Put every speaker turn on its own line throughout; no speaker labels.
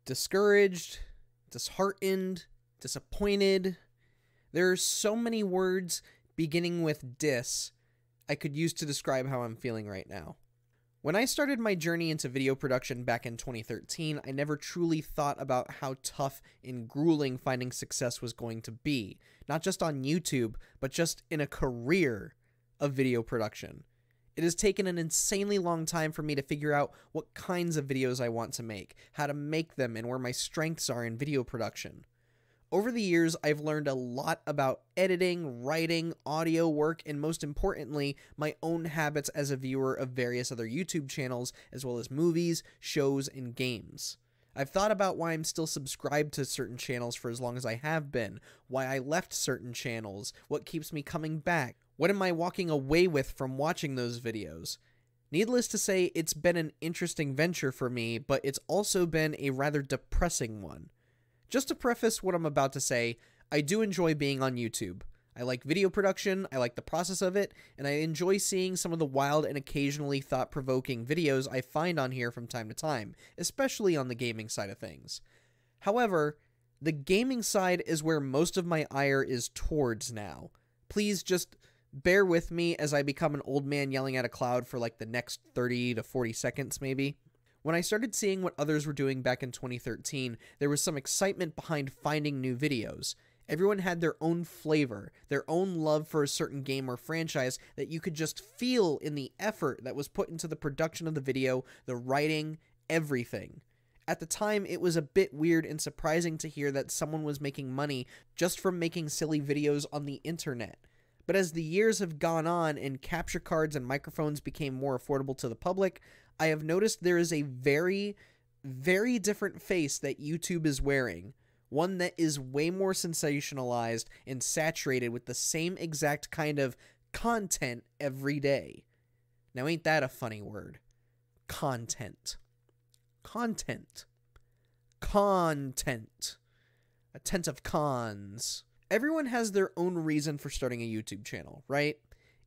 discouraged, disheartened, disappointed. There are so many words beginning with dis I could use to describe how I'm feeling right now. When I started my journey into video production back in 2013, I never truly thought about how tough and grueling finding success was going to be, not just on YouTube, but just in a career of video production. It has taken an insanely long time for me to figure out what kinds of videos I want to make, how to make them, and where my strengths are in video production. Over the years, I've learned a lot about editing, writing, audio work, and most importantly, my own habits as a viewer of various other YouTube channels, as well as movies, shows, and games. I've thought about why I'm still subscribed to certain channels for as long as I have been, why I left certain channels, what keeps me coming back, what am I walking away with from watching those videos. Needless to say, it's been an interesting venture for me, but it's also been a rather depressing one. Just to preface what I'm about to say, I do enjoy being on YouTube. I like video production, I like the process of it, and I enjoy seeing some of the wild and occasionally thought-provoking videos I find on here from time to time, especially on the gaming side of things. However, the gaming side is where most of my ire is towards now. Please just bear with me as I become an old man yelling at a cloud for like the next 30 to 40 seconds maybe. When I started seeing what others were doing back in 2013, there was some excitement behind finding new videos. Everyone had their own flavor, their own love for a certain game or franchise that you could just feel in the effort that was put into the production of the video, the writing, everything. At the time, it was a bit weird and surprising to hear that someone was making money just from making silly videos on the internet. But as the years have gone on and capture cards and microphones became more affordable to the public, I have noticed there is a very, very different face that YouTube is wearing. One that is way more sensationalized and saturated with the same exact kind of content every day. Now ain't that a funny word? Content. Content. Content. A tent of cons. Everyone has their own reason for starting a YouTube channel, right?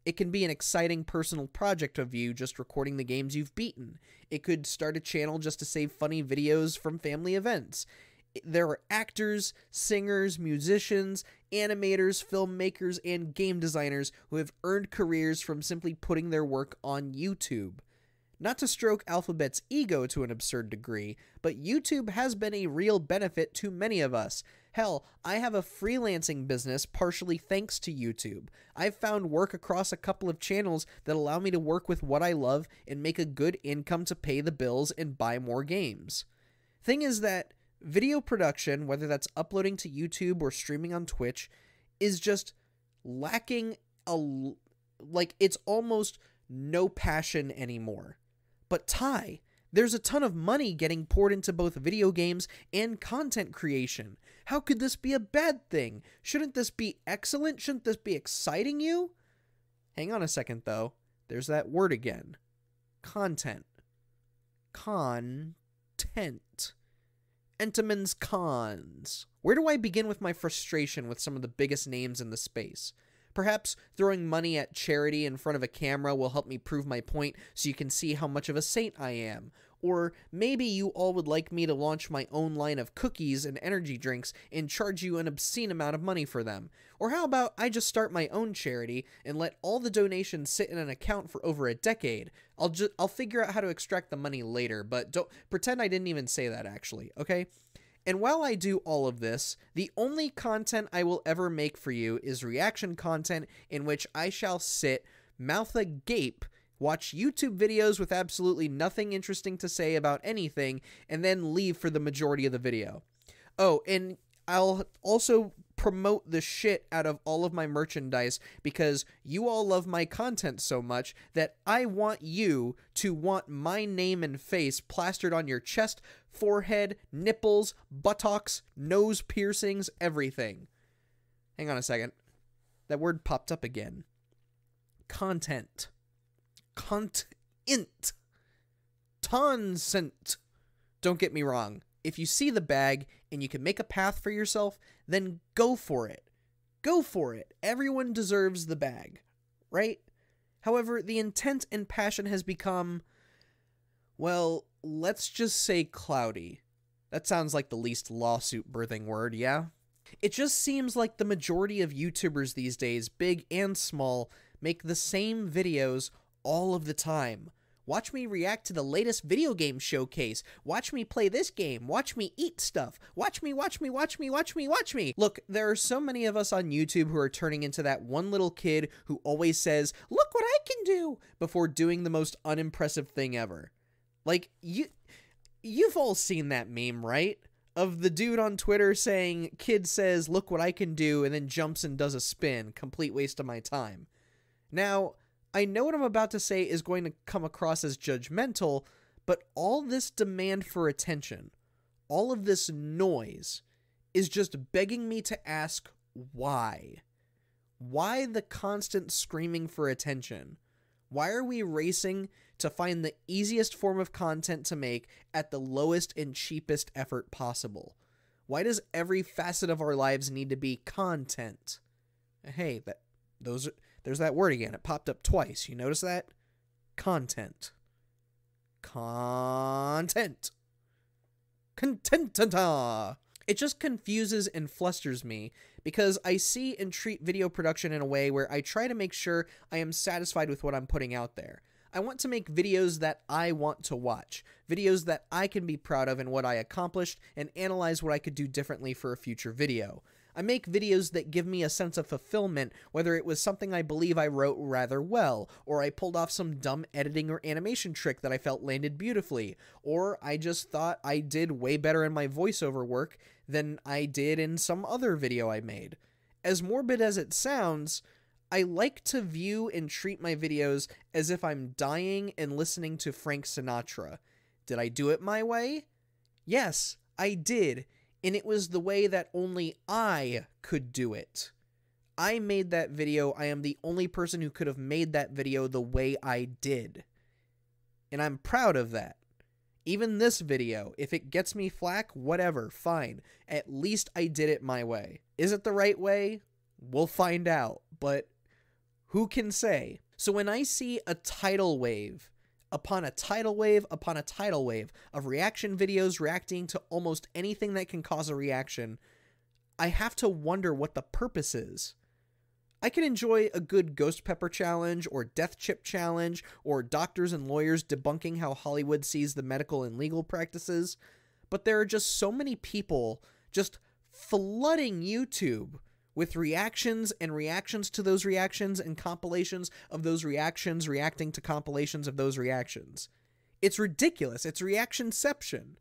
It can be an exciting personal project of you just recording the games you've beaten. It could start a channel just to save funny videos from family events. There are actors, singers, musicians, animators, filmmakers, and game designers who have earned careers from simply putting their work on YouTube. Not to stroke Alphabet's ego to an absurd degree, but YouTube has been a real benefit to many of us. Hell, I have a freelancing business partially thanks to YouTube. I've found work across a couple of channels that allow me to work with what I love and make a good income to pay the bills and buy more games. Thing is that video production, whether that's uploading to YouTube or streaming on Twitch, is just lacking it's almost no passion anymore. But Ty, there's a ton of money getting poured into both video games and content creation. How could this be a bad thing? Shouldn't this be excellent? Shouldn't this be exciting you? Hang on a second, though. There's that word again. Content. Content. Entenmann's cons. Where do I begin with my frustration with some of the biggest names in the space? Perhaps throwing money at charity in front of a camera will help me prove my point so you can see how much of a saint I am. Or maybe you all would like me to launch my own line of cookies and energy drinks and charge you an obscene amount of money for them. Or how about I just start my own charity and let all the donations sit in an account for over a decade? I'll figure out how to extract the money later, but don't pretend I didn't even say that actually, okay? And while I do all of this, the only content I will ever make for you is reaction content in which I shall sit, mouth agape, watch YouTube videos with absolutely nothing interesting to say about anything, and then leave for the majority of the video. Oh, and I'll also promote the shit out of all of my merchandise because you all love my content so much that I want you to want my name and face plastered on your chest, forehead, nipples, buttocks, nose piercings, everything. Hang on a second. That word popped up again. Content. Content. Tonsent. Don't get me wrong. If you see the bag and you can make a path for yourself, then go for it. Go for it. Everyone deserves the bag, right? However, the intent and passion has become, well, let's just say cloudy. That sounds like the least lawsuit birthing word, yeah? It just seems like the majority of YouTubers these days, big and small, make the same videos all of the time. Watch me react to the latest video game showcase. Watch me play this game. Watch me eat stuff. Watch me. Look, there are so many of us on YouTube who are turning into that one little kid who always says, "Look what I can do," before doing the most unimpressive thing ever. Like, you've all seen that meme, right? Of the dude on Twitter saying, "Kid says, look what I can do," and then jumps and does a spin. Complete waste of my time. Now, I know what I'm about to say is going to come across as judgmental, but all this demand for attention, all of this noise, is just begging me to ask why. Why the constant screaming for attention? Why are we racing to find the easiest form of content to make at the lowest and cheapest effort possible? Why does every facet of our lives need to be content? Hey, there's that word again. It popped up twice. You notice that? Content. Content. Contentata. It just confuses and flusters me because I see and treat video production in a way where I try to make sure I am satisfied with what I'm putting out there. I want to make videos that I want to watch, videos that I can be proud of in what I accomplished, and analyze what I could do differently for a future video. I make videos that give me a sense of fulfillment, whether it was something I believe I wrote rather well, or I pulled off some dumb editing or animation trick that I felt landed beautifully, or I just thought I did way better in my voiceover work than I did in some other video I made. As morbid as it sounds, I like to view and treat my videos as if I'm dying and listening to Frank Sinatra. Did I do it my way? Yes, I did. And it was the way that only I could do it. I made that video. I am the only person who could have made that video the way I did. And I'm proud of that. Even this video, if it gets me flack, whatever, fine. At least I did it my way. Is it the right way? We'll find out. But who can say? So when I see a tidal wave upon a tidal wave upon a tidal wave of reaction videos reacting to almost anything that can cause a reaction, I have to wonder what the purpose is. I can enjoy a good ghost pepper challenge or death chip challenge or doctors and lawyers debunking how Hollywood sees the medical and legal practices, but there are just so many people just flooding YouTube with reactions and reactions to those reactions and compilations of those reactions reacting to compilations of those reactions. It's ridiculous. It's reactionception.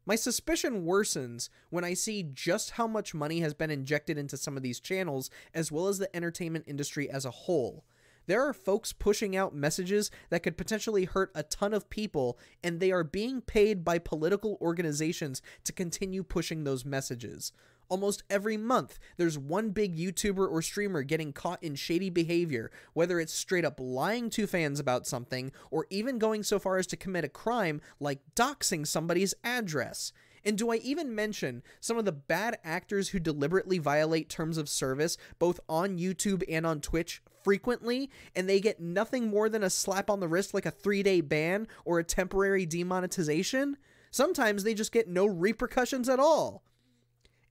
My suspicion worsens when I see just how much money has been injected into some of these channels, as well as the entertainment industry as a whole. There are folks pushing out messages that could potentially hurt a ton of people, and they are being paid by political organizations to continue pushing those messages. Almost every month, there's one big YouTuber or streamer getting caught in shady behavior, whether it's straight up lying to fans about something, or even going so far as to commit a crime like doxing somebody's address. And do I even mention some of the bad actors who deliberately violate terms of service, both on YouTube and on Twitch, frequently, and they get nothing more than a slap on the wrist like a 3-day ban or a temporary demonetization? Sometimes they just get no repercussions at all.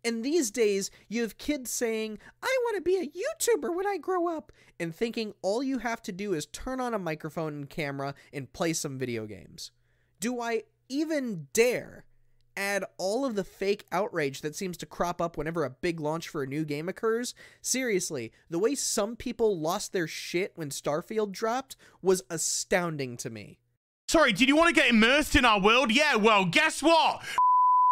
And these days, you have kids saying, "I want to be a YouTuber when I grow up," and thinking all you have to do is turn on a microphone and camera and play some video games. Do I even dare add all of the fake outrage that seems to crop up whenever a big launch for a new game occurs? Seriously, the way some people lost their shit when Starfield dropped was astounding to me.
Sorry, did you want to get immersed in our world? Yeah, well, guess what?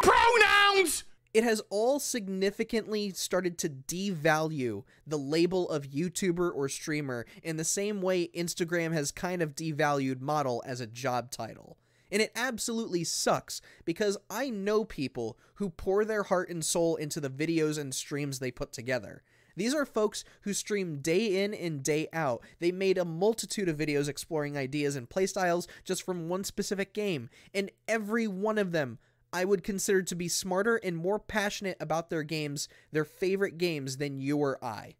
Pronouns!
It has all significantly started to devalue the label of YouTuber or streamer in the same way Instagram has kind of devalued model as a job title. And it absolutely sucks because I know people who pour their heart and soul into the videos and streams they put together. These are folks who stream day in and day out. They made a multitude of videos exploring ideas and playstyles just from one specific game, and every one of them I would consider to be smarter and more passionate about their games, their favorite games, than you or I.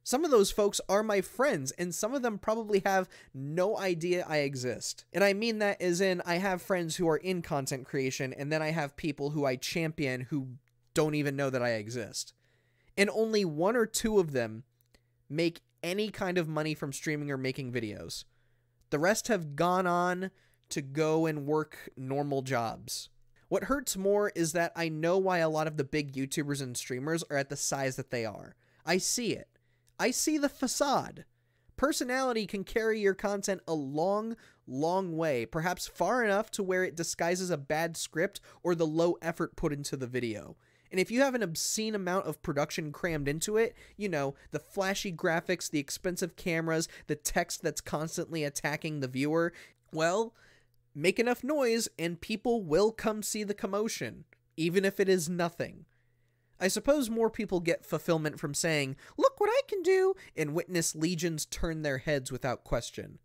Some of those folks are my friends, and some of them probably have no idea I exist. And I mean that as in I have friends who are in content creation, and then I have people who I champion who don't even know that I exist. And only one or two of them make any kind of money from streaming or making videos. The rest have gone on to go and work normal jobs. What hurts more is that I know why a lot of the big YouTubers and streamers are at the size that they are. I see it. I see the facade. Personality can carry your content a long, long way, perhaps far enough to where it disguises a bad script or the low effort put into the video. And if you have an obscene amount of production crammed into it, you know, the flashy graphics, the expensive cameras, the text that's constantly attacking the viewer, well, make enough noise and people will come see the commotion, even if it is nothing. I suppose more people get fulfillment from saying, "Look what I can do," and witness legions turn their heads without question.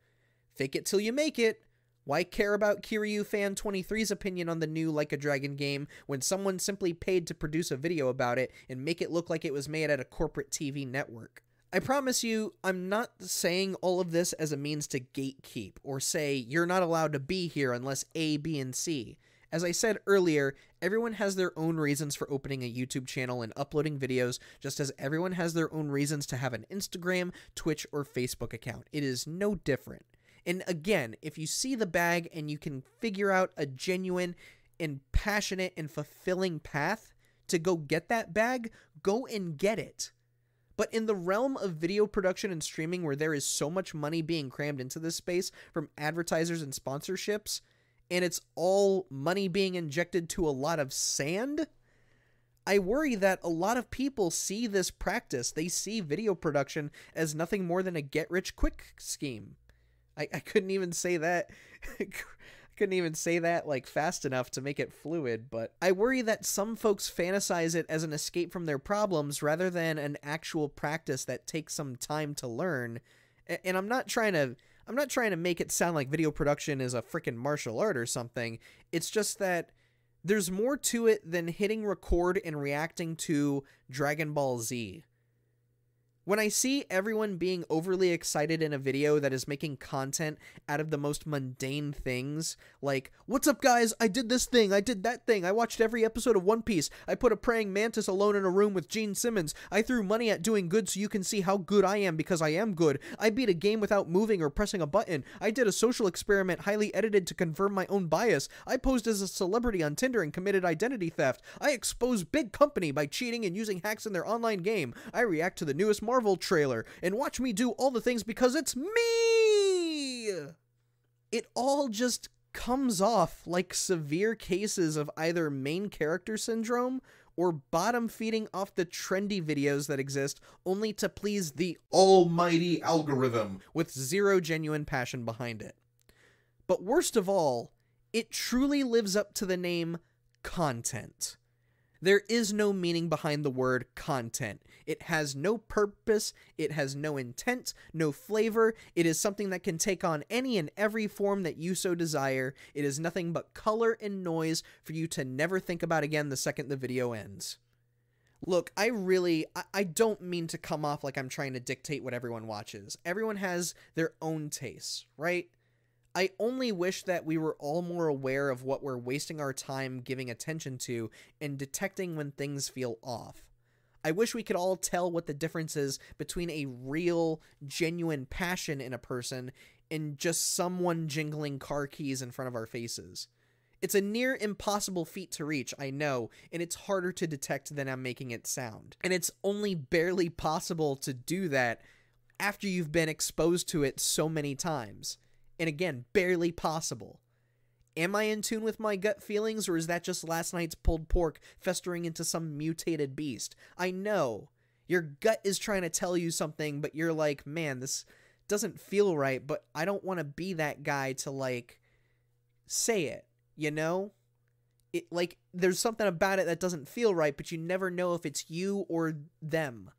Fake it till you make it. Why care about Kiryu Fan 23's opinion on the new Like a Dragon game when someone simply paid to produce a video about it and make it look like it was made at a corporate TV network? I promise you, I'm not saying all of this as a means to gatekeep or say you're not allowed to be here unless A, B, and C. As I said earlier, everyone has their own reasons for opening a YouTube channel and uploading videos, just as everyone has their own reasons to have an Instagram, Twitch, or Facebook account. It is no different. And again, if you see the bag and you can figure out a genuine and passionate and fulfilling path to go get that bag, go and get it. But in the realm of video production and streaming where there is so much money being crammed into this space from advertisers and sponsorships, and it's all money being injected to a lot of sand, I worry that a lot of people see this practice. They see video production as nothing more than a get-rich-quick scheme. I couldn't even say that. I couldn't even say that like fast enough to make it fluid, but I worry that some folks fantasize it as an escape from their problems rather than an actual practice that takes some time to learn. And I'm not trying to make it sound like video production is a freaking martial art or something. It's just that there's more to it than hitting record and reacting to Dragon Ball Z. When I see everyone being overly excited in a video that is making content out of the most mundane things, like, "What's up guys, I did this thing, I did that thing, I watched every episode of One Piece, I put a praying mantis alone in a room with Gene Simmons, I threw money at doing good so you can see how good I am because I am good, I beat a game without moving or pressing a button, I did a social experiment highly edited to confirm my own bias, I posed as a celebrity on Tinder and committed identity theft, I exposed big company by cheating and using hacks in their online game, I react to the newest Marvel trailer, and watch me do all the things because it's me!" It all just comes off like severe cases of either main character syndrome or bottom feeding off the trendy videos that exist only to please the almighty algorithm with zero genuine passion behind it. But worst of all, it truly lives up to the name content. There is no meaning behind the word content. It has no purpose, it has no intent, no flavor. It is something that can take on any and every form that you so desire. It is nothing but color and noise for you to never think about again the second the video ends. Look, I don't mean to come off like I'm trying to dictate what everyone watches. Everyone has their own tastes, right? I only wish that we were all more aware of what we're wasting our time giving attention to and detecting when things feel off. I wish we could all tell what the difference is between a real, genuine passion in a person and just someone jingling car keys in front of our faces. It's a near impossible feat to reach, I know, and it's harder to detect than I'm making it sound. And it's only barely possible to do that after you've been exposed to it so many times. And again, barely possible. Am I in tune with my gut feelings, or is that just last night's pulled pork festering into some mutated beast? I know. Your gut is trying to tell you something, but you're like, man, this doesn't feel right, but I don't want to be that guy to, like, say it, you know? There's something about it that doesn't feel right, but you never know if it's you or them.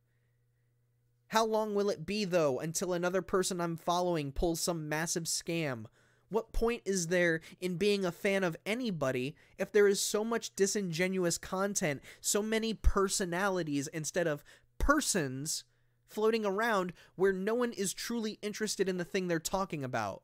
How long will it be, though, until another person I'm following pulls some massive scam? What point is there in being a fan of anybody if there is so much disingenuous content, so many personalities instead of persons floating around where no one is truly interested in the thing they're talking about?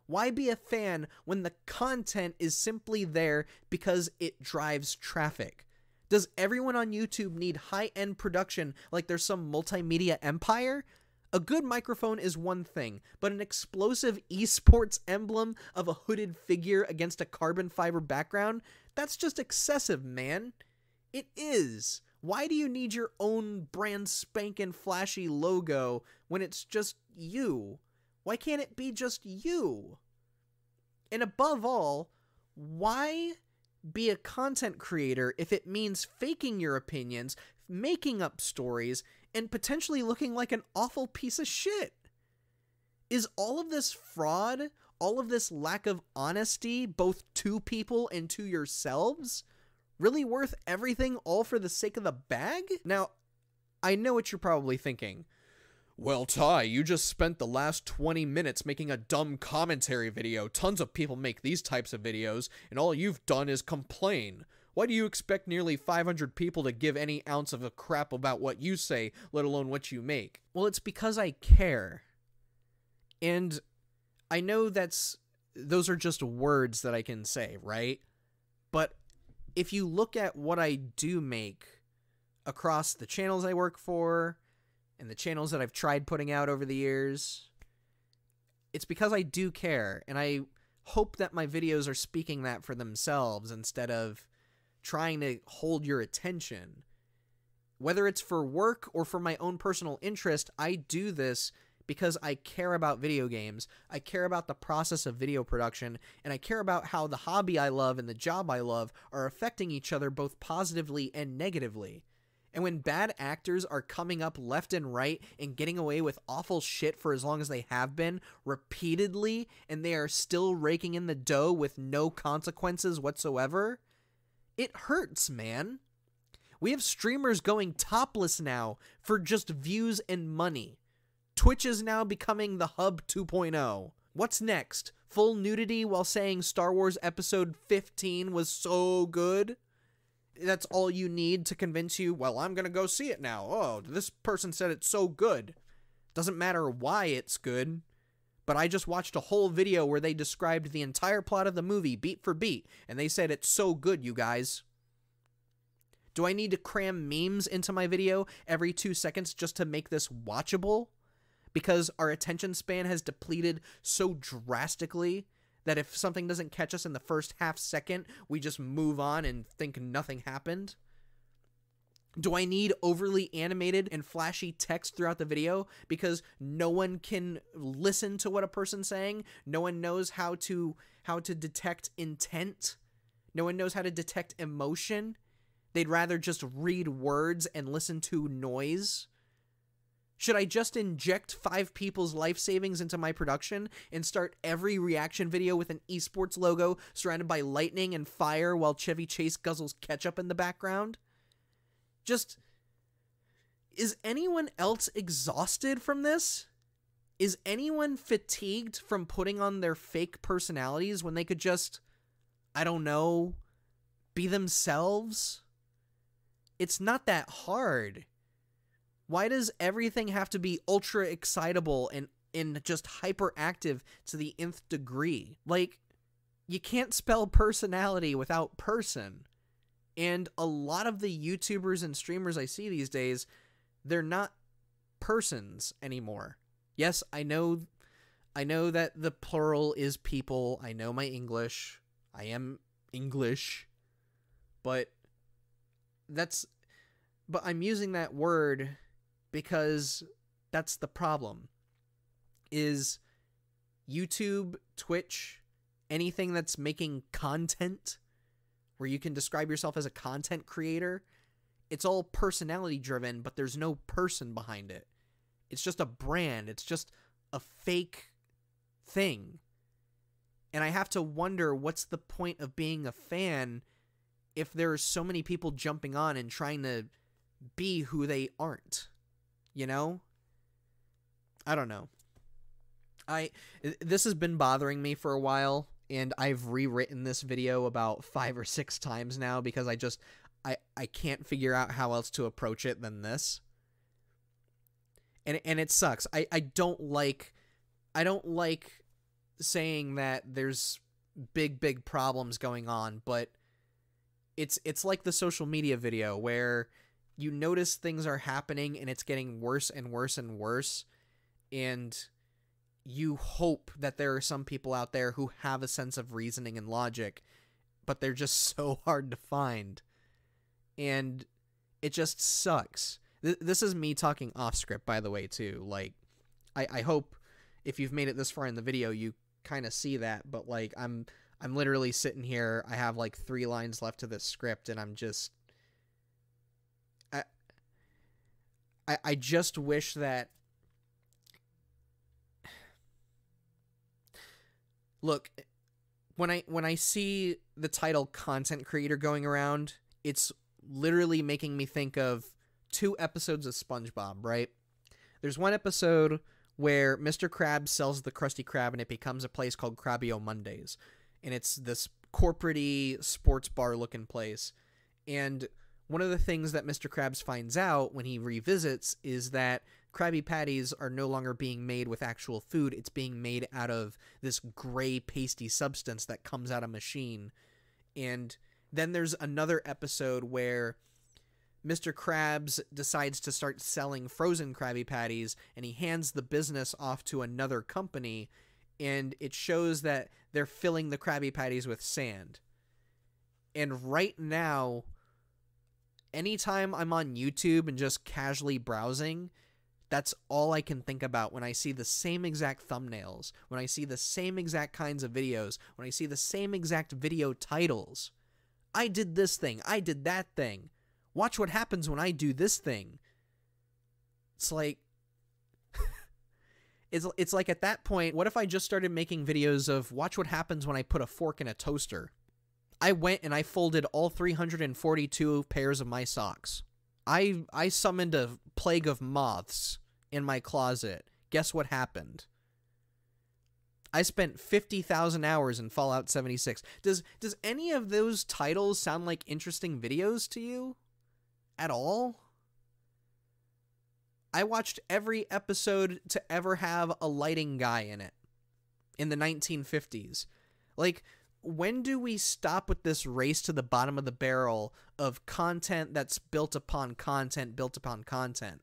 Why be a fan when the content is simply there because it drives traffic? Does everyone on YouTube need high-end production like there's some multimedia empire? A good microphone is one thing, but an explosive esports emblem of a hooded figure against a carbon fiber background? That's just excessive, man. It is. Why do you need your own brand spankin' flashy logo when it's just you? Why can't it be just you? And above all, why be a content creator if it means faking your opinions, making up stories, and potentially looking like an awful piece of shit? Is all of this fraud, all of this lack of honesty, both to people and to yourselves, really worth everything all for the sake of the bag? Now, I know what you're probably thinking. Well, Ty, you just spent the last 20 minutes making a dumb commentary video. Tons of people make these types of videos, and all you've done is complain. Why do you expect nearly 500 people to give any ounce of a crap about what you say, let alone what you make? Well, it's because I care. And I know those are just words that I can say, right? But if you look at what I do make across the channels I work for and the channels that I've tried putting out over the years, it's because I do care, and I hope that my videos are speaking that for themselves instead of trying to hold your attention. Whether it's for work or for my own personal interest, I do this because I care about video games, I care about the process of video production, and I care about how the hobby I love and the job I love are affecting each other both positively and negatively. And when bad actors are coming up left and right and getting away with awful shit for as long as they have been, repeatedly, and they are still raking in the dough with no consequences whatsoever, it hurts, man. We have streamers going topless now for just views and money. Twitch is now becoming the Hub 2.0. What's next? Full nudity while saying Star Wars Episode 15 was so good? That's all you need to convince you, well, I'm gonna go see it now. Oh, this person said it's so good. Doesn't matter why it's good, but I just watched a whole video where they described the entire plot of the movie beat for beat, and they said it's so good, you guys. Do I need to cram memes into my video every 2 seconds just to make this watchable? Because our attention span has depleted so drastically that if something doesn't catch us in the first half second, we just move on and think nothing happened? Do I need overly animated and flashy text throughout the video because no one can listen to what a person's saying? No one knows how to detect intent? No one knows how to detect emotion? They'd rather just read words and listen to noise? Should I just inject 5 people's life savings into my production and start every reaction video with an esports logo surrounded by lightning and fire while Chevy Chase guzzles ketchup in the background? Is anyone else exhausted from this? Is anyone fatigued from putting on their fake personalities when they could just, I don't know, be themselves? It's not that hard. Why does everything have to be ultra excitable and just hyperactive to the nth degree? Like, you can't spell personality without person. And a lot of the YouTubers and streamers I see these days, they're not persons anymore. Yes, I know that the plural is people. I know my English. I am English. But I'm using that word because that's the problem. Is YouTube, Twitch, anything that's making content where you can describe yourself as a content creator, it's all personality driven, but there's no person behind it. It's just a brand. It's just a fake thing. And I have to wonder, what's the point of being a fan if there are so many people jumping on and trying to be who they aren't? You know? I don't know. This has been bothering me for a while, and I've rewritten this video about 5 or 6 times now because I can't figure out how else to approach it than this. And it sucks. I don't like saying that there's big problems going on, but it's like the social media video where you notice things are happening and it's getting worse and worse and worse, and you hope that there are some people out there who have a sense of reasoning and logic, but they're just so hard to find. And it just sucks. This is me talking off script, by the way, too. Like, I hope if you've made it this far in the video, you kind of see that, but like, I'm literally sitting here, I have like 3 lines left to this script, and I'm just... I just wish that... Look, when I see the title content creator going around, it's literally making me think of 2 episodes of SpongeBob, right? There's one episode where Mr. Krabs sells the Krusty Krab and it becomes a place called Krabby-O Mondays. And it's this corporate-y sports bar looking place. And one of the things that Mr. Krabs finds out when he revisits is that Krabby Patties are no longer being made with actual food. It's being made out of this gray pasty substance that comes out of a machine. And then there's another episode where Mr. Krabs decides to start selling frozen Krabby Patties, and he hands the business off to another company, and it shows that they're filling the Krabby Patties with sand. And right now, anytime I'm on YouTube and just casually browsing, that's all I can think about when I see the same exact thumbnails, when I see the same exact kinds of videos, when I see the same exact video titles. I did this thing. I did that thing. Watch what happens when I do this thing. It's like... it's like at that point, what if I just started making videos of watch what happens when I put a fork in a toaster? I went and I folded all 342 pairs of my socks. I summoned a plague of moths in my closet. Guess what happened? I spent 50,000 hours in Fallout 76. Does any of those titles sound like interesting videos to you? At all? I watched every episode to ever have a lighting guy in it. In the 1950s. Like, when do we stop with this race to the bottom of the barrel of content that's built upon content, built upon content?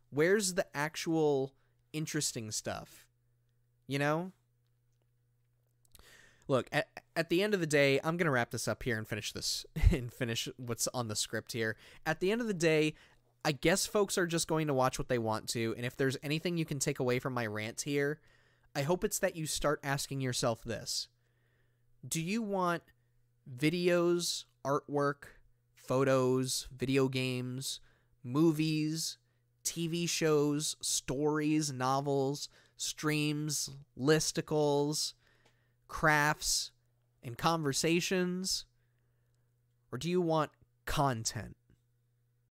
Where's the actual interesting stuff? You know? Look, at the end of the day, I'm going to wrap this up here and finish this and finish what's on the script here. At the end of the day, I guess folks are just going to watch what they want to, and if there's anything you can take away from my rant here, I hope it's that you start asking yourself this. Do you want videos, artwork, photos, video games, movies, TV shows, stories, novels, streams, listicles, crafts, and conversations? Or do you want content?